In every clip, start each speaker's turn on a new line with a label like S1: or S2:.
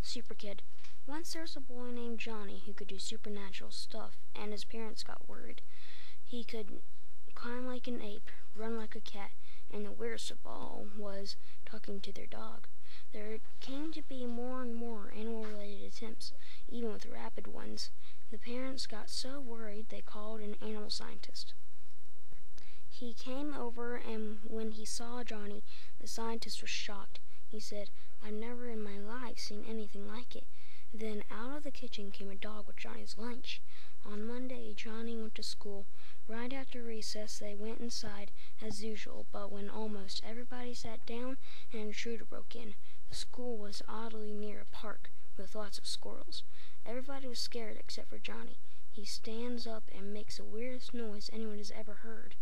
S1: Super Kid. Once there was a boy named Johnny who could do supernatural stuff, and his parents got worried. He could climb like an ape, run like a cat, and the weirdest of all was talking to their dog. There came to be more and more animal-related attempts, even with rapid ones. The parents got so worried they called an animal scientist. He came over, and when he saw Johnny, the scientist was shocked. He said, "I've never in my life seen anything like it." Then out of the kitchen came a dog with Johnny's lunch. On Monday, Johnny went to school. Right after recess, they went inside, as usual, but when almost everybody sat down, an intruder broke in. The school was oddly near a park, with lots of squirrels. Everybody was scared except for Johnny. He stands up and makes the weirdest noise anyone has ever heard.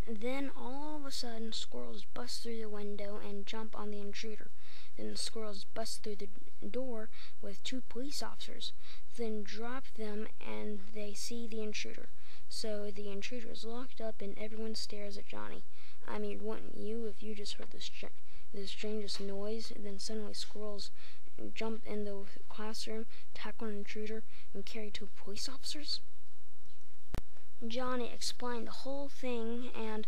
S1: Then all of a sudden, squirrels bust through the window and jump on the intruder. Then the squirrels bust through the door with 2 police officers, then drop them and they see the intruder. So the intruder is locked up and everyone stares at Johnny. I mean, wouldn't you if you just heard the strangest noise, and then suddenly squirrels jump in the classroom, tackle an intruder, and carry 2 police officers? Johnny explained the whole thing and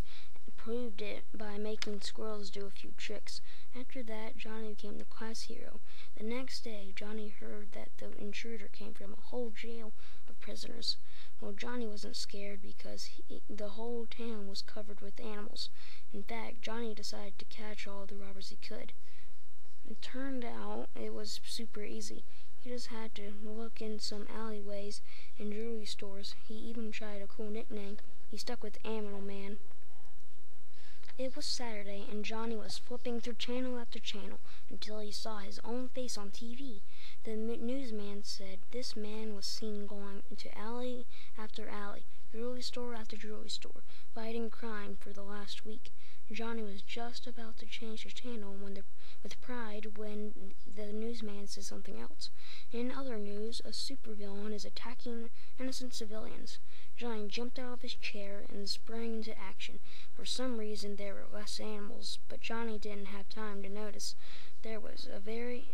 S1: proved it by making squirrels do a few tricks. After that, Johnny became the class hero. The next day, Johnny heard that the intruder came from a whole jail of prisoners. Well, Johnny wasn't scared because the whole town was covered with animals. In fact, Johnny decided to catch all the robbers he could. It turned out it was super easy. He just had to look in some alleyways and jewelry stores. He even tried a cool nickname. He stuck with Animal Man. It was Saturday, and Johnny was flipping through channel after channel until he saw his own face on TV. The newsman said this man was seen going into alley after alley, jewelry store after jewelry store, fighting crime for the last week. Johnny was just about to change the channel with pride when the newsman said something else. In other news, a supervillain is attacking innocent civilians. Johnny jumped out of his chair and sprang into action. For some reason, there were less animals, but Johnny didn't have time to notice. There was a very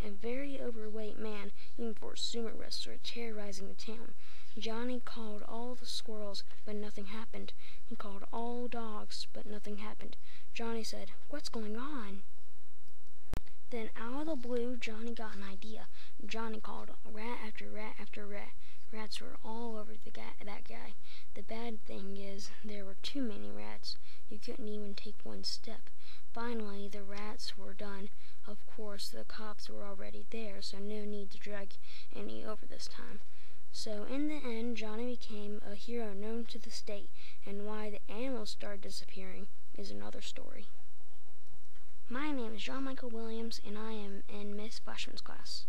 S1: overweight man, even for a sumo wrestler, terrorizing the town. Johnny called all the squirrels, but nothing happened. He called all dogs, but nothing happened. Johnny said, "What's going on?" Then out of the blue, Johnny got an idea. Johnny called rat after rat after rat. Rats were all over that guy. The bad thing is, there were too many rats. You couldn't even take one step. Finally, the rats were done. Of course, the cops were already there, so no need to drag any over this time. So in the end, Johnny became a hero known to the state, and why the animals started disappearing is another story. My name is JonMichael Williams, and I am in Miss Flashman's class.